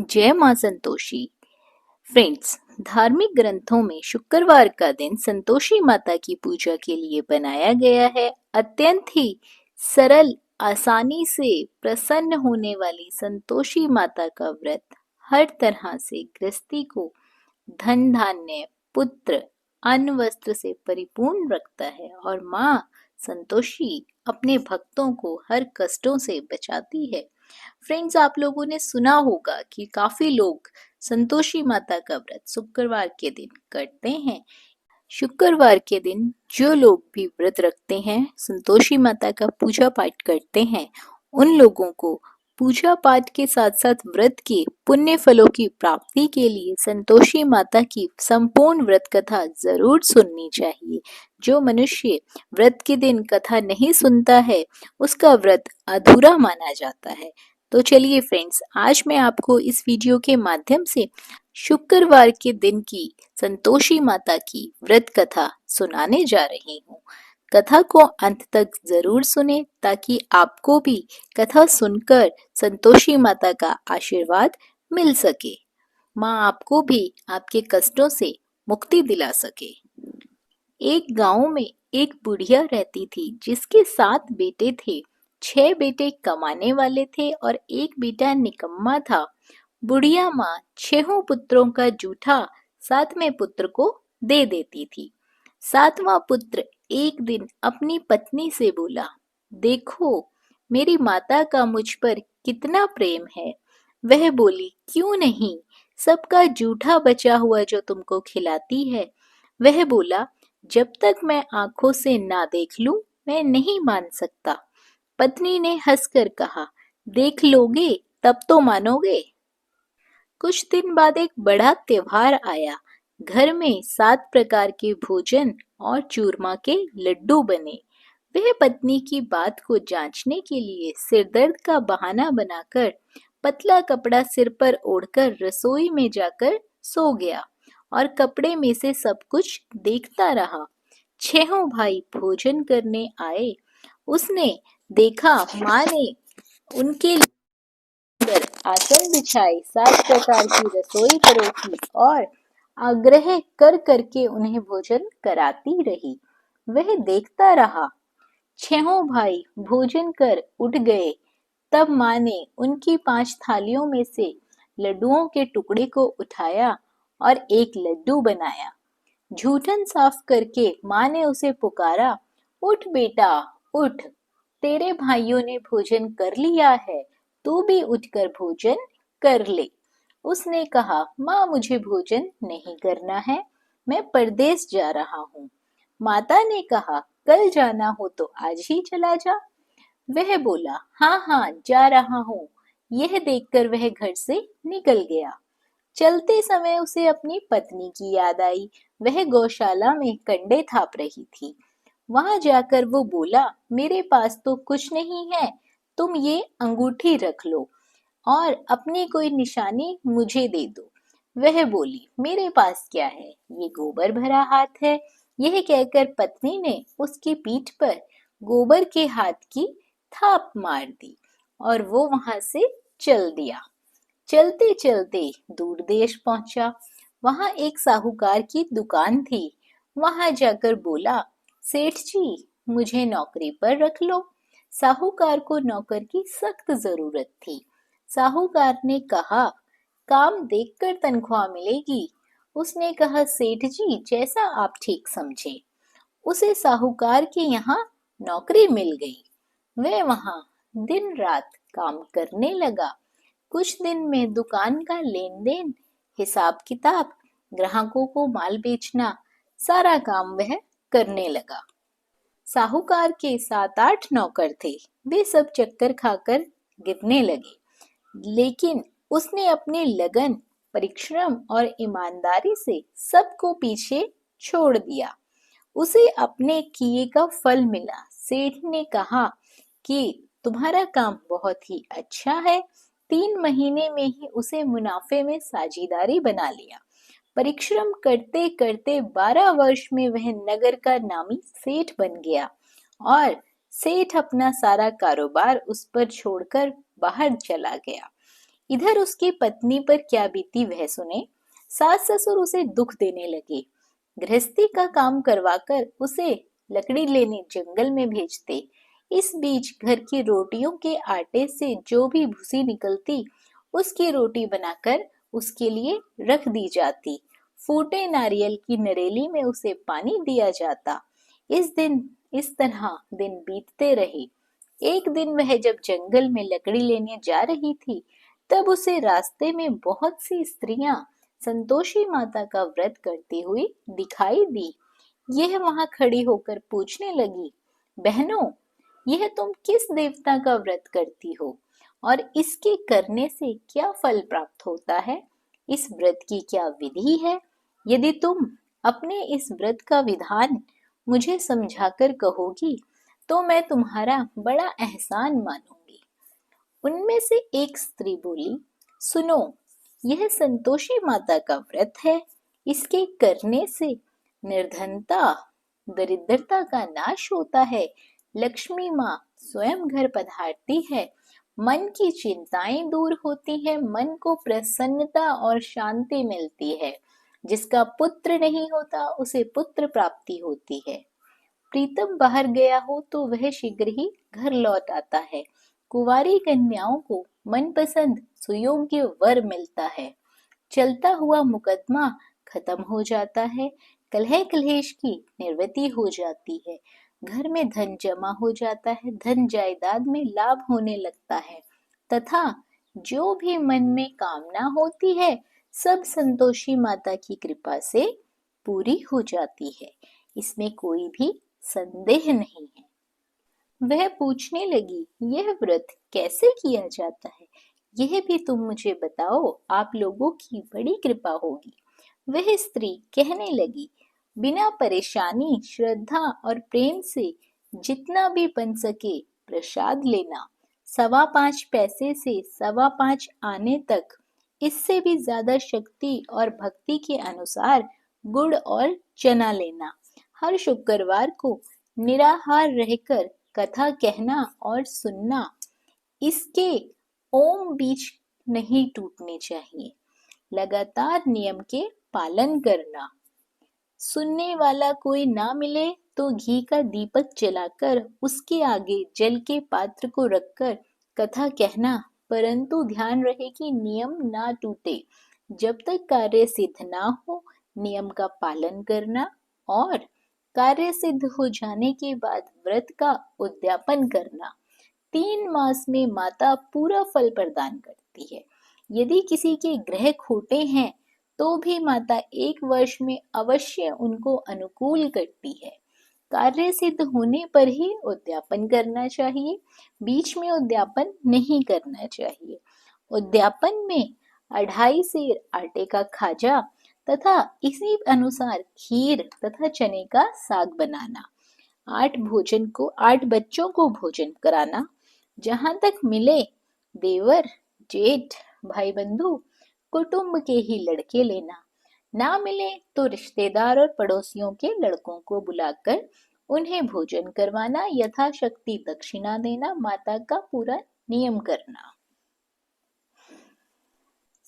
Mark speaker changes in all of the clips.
Speaker 1: जय मां संतोषी। फ्रेंड्स, धार्मिक ग्रंथों में शुक्रवार का दिन संतोषी माता की पूजा के लिए बनाया गया है। अत्यंत ही सरल, आसानी से प्रसन्न होने वाली संतोषी माता का व्रत हर तरह से गृहस्थी को धन धान्य, पुत्र, अन्न वस्त्र से परिपूर्ण रखता है और माँ संतोषी अपने भक्तों को हर कष्टों से बचाती है। फ्रेंड्स, आप लोगों ने सुना होगा कि काफी लोग संतोषी माता का व्रत शुक्रवार के दिन करते हैं। शुक्रवार के दिन जो लोग भी व्रत रखते हैं, संतोषी माता का पूजा पाठ करते हैं, उन लोगों को पूजा पाठ के साथ साथ व्रत के पुण्य फलों की प्राप्ति के लिए संतोषी माता की संपूर्ण व्रत कथा जरूर सुननी चाहिए। जो मनुष्य व्रत के दिन कथा नहीं सुनता है, उसका व्रत अधूरा माना जाता है। तो चलिए फ्रेंड्स, आज मैं आपको इस वीडियो के माध्यम से शुक्रवार के दिन की संतोषी माता की व्रत कथा सुनाने जा रही हूँ। कथा को अंत तक जरूर सुने ताकि आपको भी कथा सुनकर संतोषी माता का आशीर्वाद मिल सके, माँ आपको भी आपके कष्टों से मुक्ति दिला सके। एक गांव में एक बुढ़िया रहती थी जिसके 7 बेटे थे। 6 बेटे कमाने वाले थे और एक बेटा निकम्मा था। बुढ़िया माँ 6 पुत्रों का जूठा 7वें पुत्र को दे देती थी। 7वां पुत्र एक दिन अपनी पत्नी से बोला, देखो मेरी माता का मुझ पर कितना प्रेम है। वह बोली, क्यों नहीं, सबका जूठा बचा हुआ जो तुमको खिलाती है। वह बोला, जब तक मैं आंखों से ना देख लूं, मैं नहीं मान सकता। पत्नी ने हंसकर कहा, देख लोगे तब तो मानोगे। कुछ दिन बाद एक बड़ा त्योहार आया। घर में 7 प्रकार के भोजन और चूरमा के लड्डू बने। वह पत्नी की बात को जांचने के लिए सिरदर्द का बहाना बनाकर पतला कपड़ा सिर पर ओढ़कर रसोई में जाकर सो गया और कपड़े में से सब कुछ देखता रहा। 6 भाई भोजन करने आए। उसने देखा माँ ने उनके पर आसन बिछाए, 7 प्रकार की रसोई परोसी और आग्रह कर करके उन्हें भोजन कराती रही। वह देखता रहा। 6 भाई भोजन कर उठ गए। तब माँ ने उनकी 5 थालियों में से लड्डुओं के टुकड़े को उठाया और एक लड्डू बनाया। जूठन साफ करके माँ ने उसे पुकारा, उठ बेटा उठ, तेरे भाइयों ने भोजन कर लिया है, तू भी उठकर भोजन कर ले। उसने कहा, माँ मुझे भोजन नहीं करना है, मैं परदेस जा रहा हूँ। माता ने कहा, कल जाना हो तो आज ही चला जा। वह बोला, हाँ हाँ जा रहा हूँ। यह देखकर वह घर से निकल गया। चलते समय उसे अपनी पत्नी की याद आई। वह गौशाला में कंडे थाप रही थी। वहां जाकर वो बोला, मेरे पास तो कुछ नहीं है, तुम ये अंगूठी रख लो और अपनी कोई निशानी मुझे दे दो। वह बोली, मेरे पास क्या है, ये गोबर भरा हाथ है। यह कहकर पत्नी ने उसकी पीठ पर गोबर के हाथ की थाप मार दी और वो वहां से चल दिया। चलते चलते दूर देश पहुंचा। वहां एक साहूकार की दुकान थी। वहां जाकर बोला, सेठ जी मुझे नौकरी पर रख लो। साहूकार को नौकर की सख्त जरूरत थी। साहूकार ने कहा, काम देखकर तनख्वाह मिलेगी। उसने कहा, सेठ जी जैसा आप ठीक समझे। उसे साहूकार के यहाँ नौकरी मिल गई। वह वहां दिन रात काम करने लगा। कुछ दिन में दुकान का लेन देन, हिसाब किताब, ग्राहकों को माल बेचना, सारा काम वह करने लगा। साहूकार के 7-8 नौकर थे। वे सब चक्कर खाकर गिरने लगे, लेकिन उसने अपने लगन, परिश्रम और ईमानदारी से सबको पीछे छोड़ दिया। उसे अपने किए का फल मिला। सेठ ने कहा कि तुम्हारा काम बहुत ही अच्छा है। 3 महीने में ही उसे मुनाफे में साझेदारी बना लिया। परिश्रम करते करते 12 वर्ष में वह नगर का नामी सेठ बन गया और सेठ अपना सारा कारोबार उस पर छोड़कर बाहर चला गया। इधर उसकी पत्नी पर क्या बीती वह सुने। सास ससुर उसे दुख देने लगे। गृहस्थी का काम करवाकर उसे लकड़ी लेने जंगल में भेजते। इस बीच घर की रोटियों के आटे से जो भी भूसी निकलती, उसकी रोटी बनाकर उसके लिए रख दी जाती। फूटे नारियल की नरेली में उसे पानी दिया जाता। इस तरह दिन बीतते रहे। एक दिन वह जब जंगल में लकड़ी लेने जा रही थी, तब उसे रास्ते में बहुत सी स्त्रियां संतोषी माता का व्रत करती हुई दिखाई दी। यह वहां खड़ी होकर पूछने लगी, बहनों, यह तुम किस देवता का व्रत करती हो और इसके करने से क्या फल प्राप्त होता है? इस व्रत की क्या विधि है? यदि तुम अपने इस व्रत का विधान मुझे समझाकर कहोगी, तो मैं तुम्हारा बड़ा एहसान मानूंगी। उनमें से एक स्त्री बोली, सुनो, यह संतोषी माता का व्रत है। इसके करने से निर्धनता, दरिद्रता का नाश होता है। लक्ष्मी माँ स्वयं घर पधारती है। मन की चिंताएं दूर होती है। मन को प्रसन्नता और शांति मिलती है। जिसका पुत्र नहीं होता, उसे पुत्र प्राप्ति होती है। प्रीतम बाहर गया हो तो वह शीघ्र ही घर लौट आता है। कुंवारी कन्याओं को मनपसंद सुयोग्य वर मिलता है। चलता हुआ मुकदमा खत्म हो जाता है। कलह कलेश की निवृत्ति हो जाती है। घर में धन जमा हो जाता है। धन जायदाद में लाभ होने लगता है तथा जो भी मन में कामना होती है, सब संतोषी माता की कृपा से पूरी हो जाती है। इसमें कोई भी संदेह नहीं है। वह पूछने लगी, यह व्रत कैसे किया जाता है? यह भी तुम मुझे बताओ, आप लोगों की बड़ी कृपा होगी। वह स्त्री कहने लगी, बिना परेशानी, श्रद्धा और प्रेम से जितना भी बन सके प्रसाद लेना। 5.25 पैसे से 5.25 आने तक, इससे भी ज्यादा शक्ति और भक्ति के अनुसार गुड़ और चना लेना। हर शुक्रवार को निराहार रहकर कथा कहना और सुनना। इसके ओम बीच नहीं टूटने चाहिए। लगातार नियम के पालन करना। सुनने वाला कोई ना मिले तो घी का दीपक जलाकर उसके आगे जल के पात्र को रखकर कथा कहना, परंतु ध्यान रहे कि नियम ना टूटे। जब तक कार्य सिद्ध ना हो, नियम का पालन करना और कार्य सिद्ध हो जाने के बाद व्रत का उद्यापन करना। 3 मास में माता पूरा फल प्रदान करती है। यदि किसी के ग्रह खोटे हैं, तो भी माता 1 वर्ष में अवश्य उनको अनुकूल करती है। कार्य सिद्ध होने पर ही उद्यापन करना चाहिए। बीच में उद्यापन नहीं करना चाहिए। उद्यापन में 2.5 सेर आटे का खाजा तथा इसी अनुसार खीर तथा चने का साग बनाना। 8 बच्चों को भोजन कराना। जहां तक मिले देवर, जेठ, भाई बंधु, कुटुंब के ही लड़के लेना। ना मिले तो रिश्तेदार और पड़ोसियों के लड़कों को बुलाकर उन्हें भोजन करवाना, यथाशक्ति दक्षिणा देना, माता का पूरा नियम करना।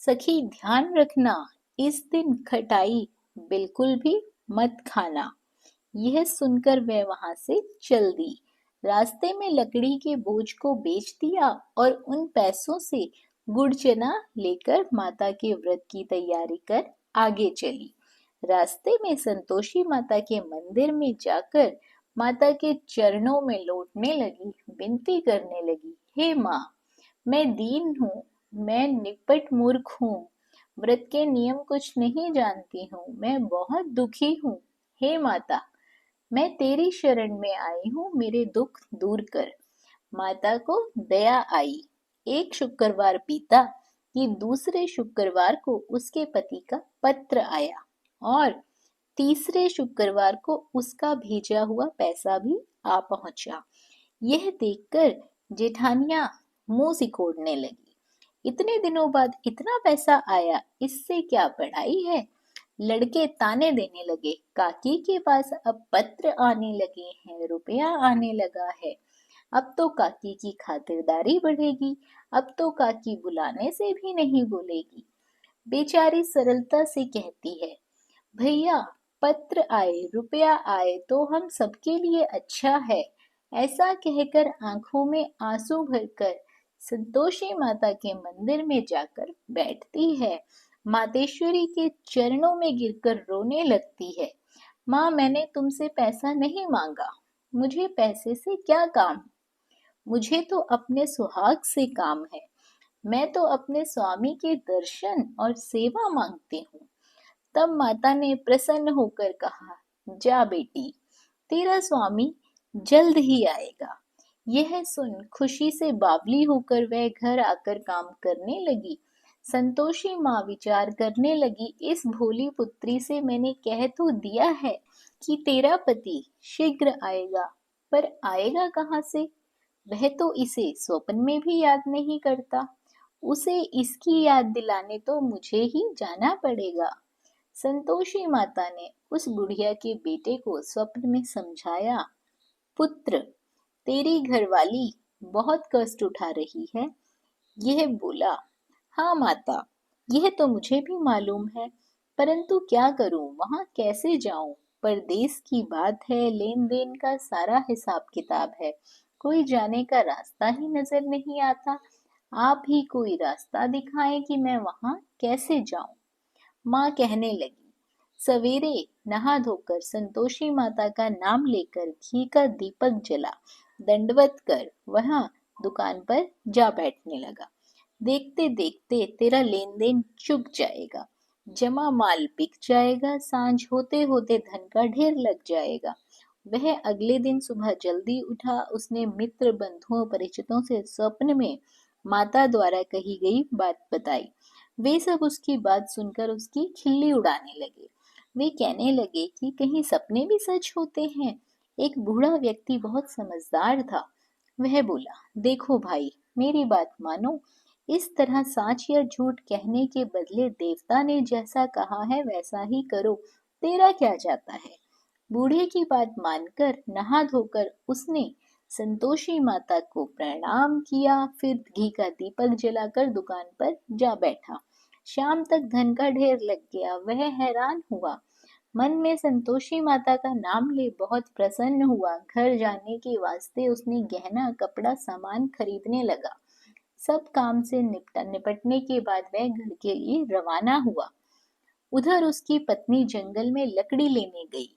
Speaker 1: सखी ध्यान रखना, इस दिन खटाई बिल्कुल भी मत खाना। यह सुनकर वह वहां से चल दी। रास्ते में लकड़ी के बोझ को बेच दिया और उन पैसों से गुड़ चना लेकर माता के व्रत की तैयारी कर आगे चली। रास्ते में संतोषी माता के मंदिर में जाकर माता के चरणों में लौटने लगी, विनती करने लगी, हे माँ, मैं दीन हूँ, मैं निपट मूर्ख हूँ, व्रत के नियम कुछ नहीं जानती हूँ, मैं बहुत दुखी हूँ। हे माता, मैं तेरी शरण में आई हूँ, मेरे दुख दूर कर। माता को दया आई। एक शुक्रवार बीता कि दूसरे शुक्रवार को उसके पति का पत्र आया और तीसरे शुक्रवार को उसका भेजा हुआ पैसा भी आ पहुंचा। यह देखकर जेठानियां मुंह सिकोड़ने लगी। इतने दिनों बाद इतना पैसा आया, इससे क्या बढ़ाई है? लड़के ताने देने लगे, काकी के पास अब पत्र आने लगे हैं, रुपया आने लगा है। अब तो काकी की खातिरदारी बढ़ेगी, अब तो काकी बुलाने से भी नहीं बोलेगी। बेचारी सरलता से कहती है, भैया पत्र आए रुपया आए तो हम सबके लिए अच्छा है। ऐसा कहकर आंखों में आंसू भरकर संतोषी माता के मंदिर में जाकर बैठती है। मातेश्वरी के चरणों में गिरकर रोने लगती है। माँ, मैंने तुमसे पैसा नहीं मांगा, मुझे पैसे से क्या काम, मुझे तो अपने सुहाग से काम है। मैं तो अपने स्वामी के दर्शन और सेवा मांगती हूँ। तब माता ने प्रसन्न होकर कहा, जा बेटी, तेरा स्वामी जल्द ही आएगा। यह सुन खुशी से बावली होकर वह घर आकर काम करने लगी। संतोषी माँ विचार करने लगी, इस भोली पुत्री से मैंने कह तो दिया है कि तेरा पति शीघ्र आएगा, पर आएगा कहाँ से? वह तो इसे स्वप्न में भी याद नहीं करता। उसे इसकी याद दिलाने तो मुझे ही जाना पड़ेगा। संतोषी माता ने उस बुढ़िया के बेटे को स्वप्न में समझाया, पुत्र, तेरी घरवाली बहुत कष्ट उठा रही है। यह बोला, हाँ माता, यह तो मुझे भी मालूम है, परंतु क्या करूं, वहां कैसे जाऊं? परदेश की बात है, लेन देन का सारा हिसाब किताब है, कोई जाने का रास्ता ही नजर नहीं आता। आप ही कोई रास्ता दिखाएं कि मैं वहां कैसे जाऊं। माँ कहने लगी, सवेरे नहा धोकर संतोषी माता का नाम लेकर घी का दीपक जला दंडवत कर वहां दुकान पर जा बैठने लगा। देखते देखते तेरा लेन देन चुक जाएगा, जमा माल बिक जाएगा, सांझ होते होते धन का ढेर लग जाएगा। वह अगले दिन सुबह जल्दी उठा। उसने मित्र बंधुओं परिचितों से स्वप्न में माता द्वारा कही गई बात बताई। वे सब उसकी बात सुनकर उसकी खिल्ली उड़ाने लगे। वे कहने लगे कि कहीं सपने भी सच होते हैं। एक बूढ़ा व्यक्ति बहुत समझदार था। वह बोला, देखो भाई, मेरी बात मानो, इस तरह साच या झूठ कहने के बदले देवता ने जैसा कहा है वैसा ही करो, तेरा क्या जाता है। बूढ़े की बात मानकर नहा धोकर उसने संतोषी माता को प्रणाम किया, फिर घी का दीपक जलाकर दुकान पर जा बैठा। शाम तक धन का ढेर लग गया। वह हैरान हुआ, मन में संतोषी माता का नाम ले बहुत प्रसन्न हुआ। घर जाने के वास्ते उसने गहना कपड़ा सामान खरीदने लगा। सब काम से निपटने के बाद वह घर के लिए रवाना हुआ। उधर उसकी पत्नी जंगल में लकड़ी लेने गई।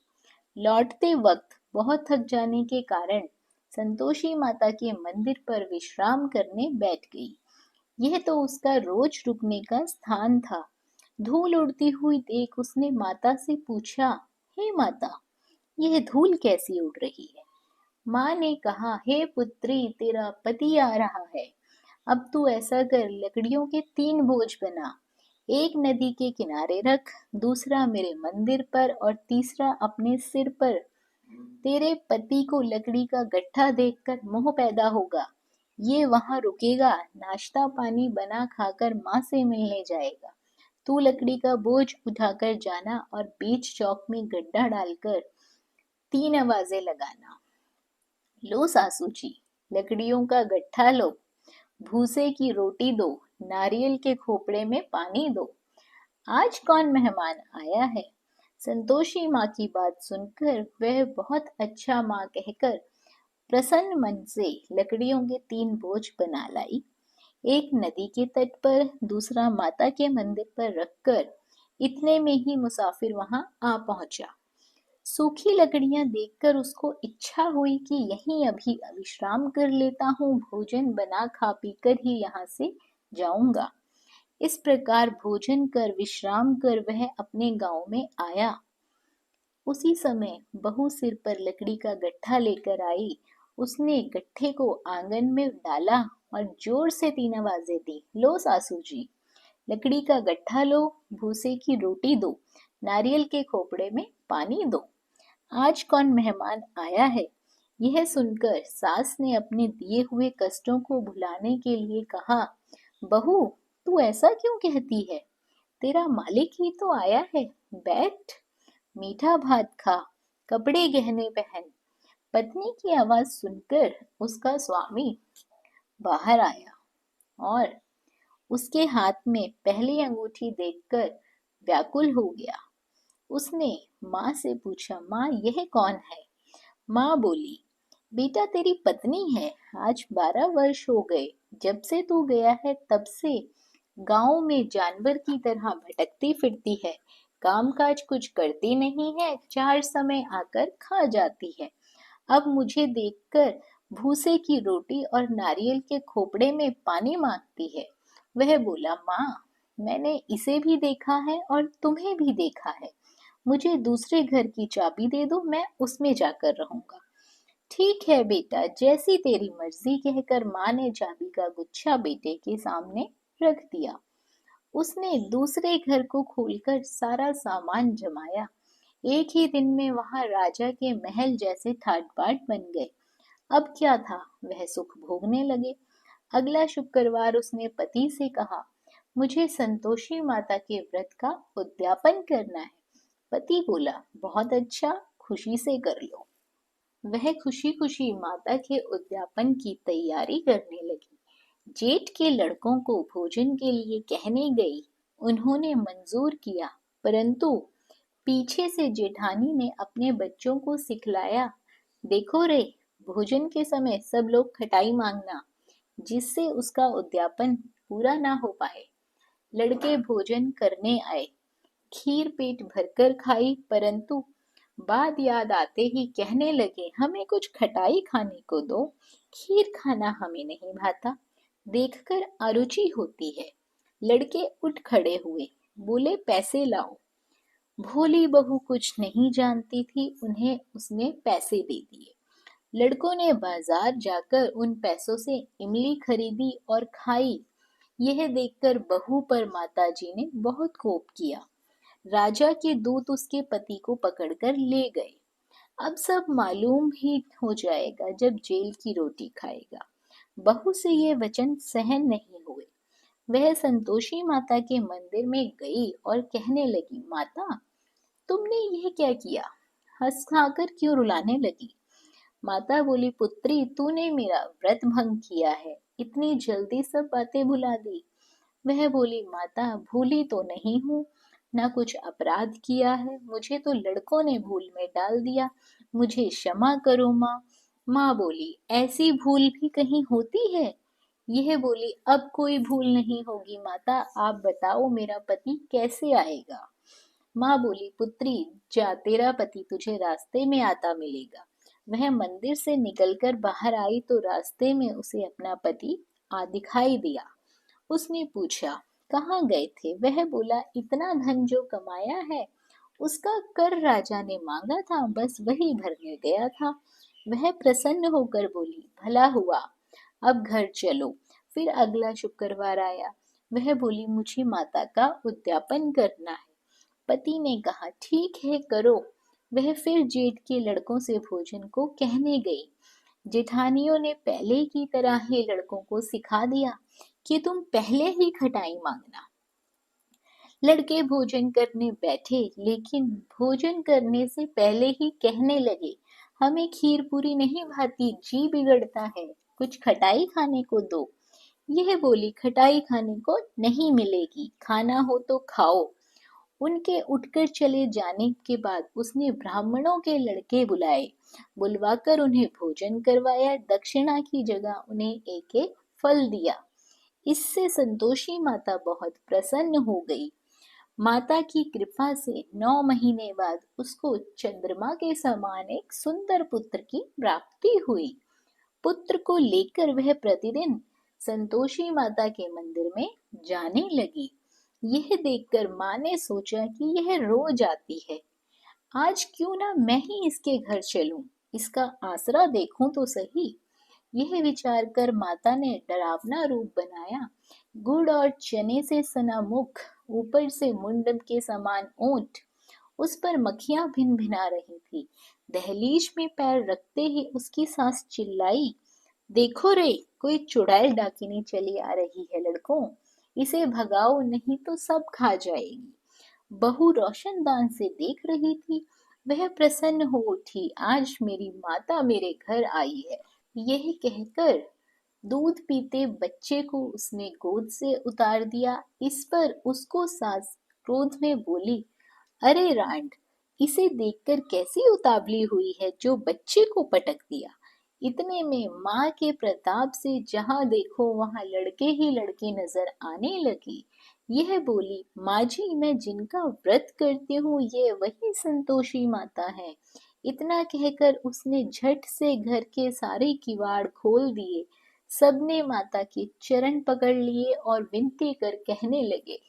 Speaker 1: लौटते वक्त बहुत थक जाने के कारण संतोषी माता के मंदिर पर विश्राम करने बैठ गई। यह तो उसका रोज रुकने का स्थान था। धूल उड़ती हुई देख उसने माता से पूछा, हे माता, यह धूल कैसी उड़ रही है? माँ ने कहा, हे पुत्री, तेरा पति आ रहा है। अब तू ऐसा कर, लकड़ियों के 3 बोझ बना, एक नदी के किनारे रख, दूसरा मेरे मंदिर पर और तीसरा अपने सिर पर। तेरे पति को लकड़ी का गट्ठा देखकर मोह पैदा होगा। ये वहां रुकेगा, नाश्ता पानी बना खाकर माँ से मिलने जाएगा। तू लकड़ी का बोझ उठाकर जाना और बीच चौक में गड्ढा डालकर 3 आवाजें लगाना। लो सासू जी, लकड़ियों का गट्ठा लो, भूसे की रोटी दो, नारियल के खोपड़े में पानी दो। आज कौन मेहमान आया है? संतोषी माँ की बात सुनकर वह बहुत अच्छा माँ कहकर प्रसन्न मन से लकड़ियों के 3 बोझ बना लाई। एक नदी के तट पर, दूसरा माता के मंदिर पर रखकर इतने में ही मुसाफिर वहां आ पहुंचा। सूखी लकड़ियां देखकर उसको इच्छा हुई कि यहीं अभी विश्राम कर लेता हूँ, भोजन बना खा पी कर ही यहाँ से जाऊंगा। इस प्रकार भोजन कर विश्राम कर वह अपने गांव में आया। उसी समय बहू सिर पर लकड़ी का गट्ठा लेकर आई। उसने गट्ठे को आंगन में डाला और जोर से 3 आवाजें दी, लो सासू जी, लकड़ी का गट्ठा लो, भूसे की रोटी दो, नारियल के खोपड़े में पानी दो। आज कौन मेहमान आया है? यह सुनकर सास ने अपने दिए हुए कष्टों को भुलाने के लिए कहा, बहू, तू ऐसा क्यों कहती है? तेरा मालिक ही तो आया है, बैठ, मीठा भात खा, कपड़े गहने पहन, पत्नी की आवाज सुनकर उसका स्वामी बाहर आया और उसके हाथ में पहली अंगूठी देखकर व्याकुल हो गया। उसने माँ से पूछा, माँ यह कौन है? माँ बोली, बेटा तेरी पत्नी है। आज 12 वर्ष हो गए जब से तू गया है, तब से गांव में जानवर की तरह भटकती फिरती है। काम काज कुछ करती नहीं है, चार समय आकर खा जाती है। अब मुझे देखकर भूसे की रोटी और नारियल के खोपड़े में पानी मांगती है। वह बोला, माँ मैंने इसे भी देखा है और तुम्हें भी देखा है। मुझे दूसरे घर की चाबी दे दो, मैं उसमें जाकर रहूंगा। ठीक है बेटा, जैसी तेरी मर्जी, कहकर माँ ने चाबी का गुच्छा बेटे के सामने रख दिया। उसने दूसरे घर को खोलकर सारा सामान जमाया। एक ही दिन में वहां राजा के महल जैसे ठाट बाट बन गए। अब क्या था, वह सुख भोगने लगे। अगला शुक्रवार उसने पति से कहा, मुझे संतोषी माता के व्रत का उद्यापन करना है। पति बोला, बहुत अच्छा, खुशी से कर लो। वह खुशी खुशी माता के उद्यापन की तैयारी करने लगी। जेठ के लड़कों को भोजन के लिए कहने गई। उन्होंने मंजूर किया, परंतु पीछे से जेठानी ने अपने बच्चों को सिखलाया, देखो रे, भोजन के समय सब लोग खटाई मांगना, जिससे उसका उद्यापन पूरा ना हो पाए। लड़के भोजन करने आए। खीर पेट भरकर खाई, परंतु बात याद आते ही कहने लगे, हमें कुछ खटाई खाने को दो, खीर खाना हमें नहीं भाता, देखकर अरुचि होती है। लड़के उठ खड़े हुए, बोले, पैसे लाओ। भोली बहू कुछ नहीं जानती थी, उन्हें उसने पैसे दे दिए। लड़कों ने बाजार जाकर उन पैसों से इमली खरीदी और खाई। यह देखकर बहू पर माताजी ने बहुत कोप किया। राजा के दूत उसके पति को पकड़कर ले गए। अब सब मालूम ही हो जाएगा जब जेल की रोटी खाएगा। बहू से ये वचन सहन नहीं हुए। वह संतोषी माता के मंदिर में गई और कहने लगी, माता तुमने यह क्या किया? हंस खाकर क्यों रुलाने लगी? माता बोली, पुत्री तूने मेरा व्रत भंग किया है, इतनी जल्दी सब बातें भुला दी। वह बोली, माता भूली तो नहीं हूँ, ना कुछ अपराध किया है, मुझे तो लड़कों ने भूल में डाल दिया, मुझे क्षमा करो माँ। माँ बोली, ऐसी भूल भी कहीं होती है? यह बोली, अब कोई भूल नहीं होगी माता, आप बताओ मेरा पति कैसे आएगा? माँ बोली, पुत्री जा, तेरा पति तुझे रास्ते में आता मिलेगा। वह मंदिर से निकलकर बाहर आई तो रास्ते में उसे अपना पति आ दिखाई दिया। उसने पूछा, कहाँ गए थे? वह बोला, इतना धन जो कमाया है उसका कर राजा ने मांगा था, बस वही भरने गया था। वह प्रसन्न होकर बोली, भला हुआ, अब घर चलो। फिर अगला शुक्रवार आया। वह बोली, मुझे माता का उद्यापन करना है। पति ने कहा, ठीक है करो। वह फिर जेठ के लड़कों से भोजन को कहने गई। जेठानियों ने पहले की तरह ही लड़कों को सिखा दिया कि तुम पहले ही खटाई मांगना। लड़के भोजन करने बैठे, लेकिन भोजन करने से पहले ही कहने लगे, हमें खीर पूरी नहीं भाती, जी बिगड़ता है, कुछ खटाई खाने को दो। यह बोली, खटाई खाने को नहीं मिलेगी, खाना हो तो खाओ। उनके उठकर चले जाने के बाद उसने ब्राह्मणों के लड़के बुलाए। बुलवाकर उन्हें भोजन करवाया, दक्षिणा की जगह उन्हें एक एक फल दिया। इससे संतोषी माता बहुत प्रसन्न हो गई। माता की कृपा से 9 महीने बाद उसको चंद्रमा के समान एक सुंदर पुत्र की प्राप्ति हुई। पुत्र को लेकर वह प्रतिदिन संतोषी माता के मंदिर में जाने लगी। यह देखकर माँ ने सोचा कि यह रोज आती है, आज क्यों ना मैं ही इसके घर चलूं, इसका आसरा देखूं तो सही। यह विचार कर माता ने डरावना रूप बनाया। गुड़ और चने से सना मुख, ऊपर से मुंडन के समान ओंठ, उस पर मक्खियां भिन भिना रही थी। दहलीज में पैर रखते ही उसकी सास चिल्लाई, देखो रे, कोई चुड़ैल डाकिनी चली आ रही है लड़कों, इसे भगाओ नहीं तो सब खा जाएगी। बहू रोशनदान से देख रही थी। वह प्रसन्न हो उठी, आज मेरी माता मेरे घर आई है। यह कहकर दूध पीते बच्चे को उसने गोद से उतार दिया। इस पर उसको सास क्रोध में बोली, अरे रांड, इसे देखकर कैसी उतावली हुई है जो बच्चे को पटक दिया। इतने में माँ के प्रताप से जहाँ देखो वहाँ लड़के ही लड़के नजर आने लगे। यह बोली, माँ जी, मैं जिनका व्रत करती हूँ ये वही संतोषी माता है। इतना कहकर उसने झट से घर के सारे किवाड़ खोल दिए। सबने माता के चरण पकड़ लिए और विनती कर कहने लगे,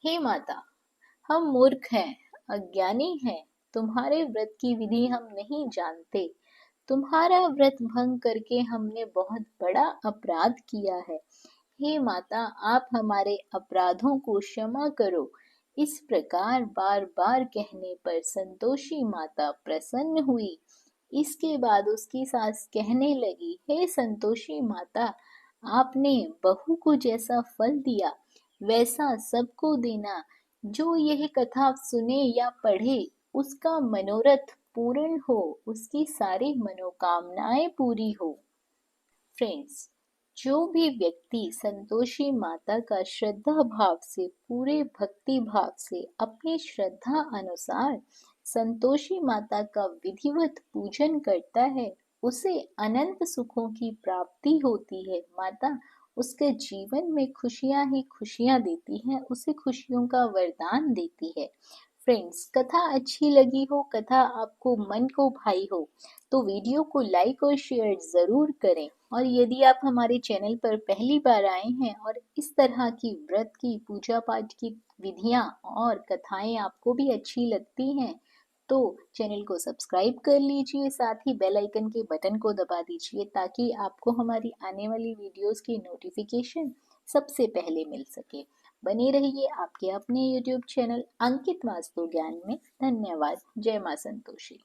Speaker 1: हे माता, हम मूर्ख हैं, अज्ञानी हैं, तुम्हारे व्रत की विधि हम नहीं जानते। तुम्हारा व्रत भंग करके हमने बहुत बड़ा अपराध किया है। हे माता, आप हमारे अपराधों को क्षमा करो। इस प्रकार बार बार कहने पर संतोषी माता प्रसन्न हुई। इसके बाद उसकी सास कहने लगी, हे संतोषी माता, आपने बहू को जैसा फल दिया वैसा सबको देना। जो यह कथा सुने या पढ़े उसका मनोरथ पूर्ण हो, उसकी सारी मनोकामनाएं पूरी हो। फ्रेंड्स, जो भी व्यक्ति संतोषी माता का श्रद्धा भाव से, पूरे भक्ति भाव से, अपनी श्रद्धा अनुसार संतोषी माता का विधिवत पूजन करता है, उसे अनंत सुखों की प्राप्ति होती है। माता उसके जीवन में खुशियां ही खुशियां देती है, उसे खुशियों का वरदान देती है। फ्रेंड्स, कथा अच्छी लगी हो, कथा आपको मन को भाई हो, तो वीडियो को लाइक और शेयर ज़रूर करें। और यदि आप हमारे चैनल पर पहली बार आए हैं और इस तरह की व्रत की, पूजा पाठ की विधियां और कथाएं आपको भी अच्छी लगती हैं, तो चैनल को सब्सक्राइब कर लीजिए, साथ ही बेल आइकन के बटन को दबा दीजिए ताकि आपको हमारी आने वाली वीडियोस की नोटिफिकेशन सबसे पहले मिल सके। बने रहिए आपके अपने YouTube चैनल अंकित वास्तु ज्ञान में। धन्यवाद। जय मां संतोषी।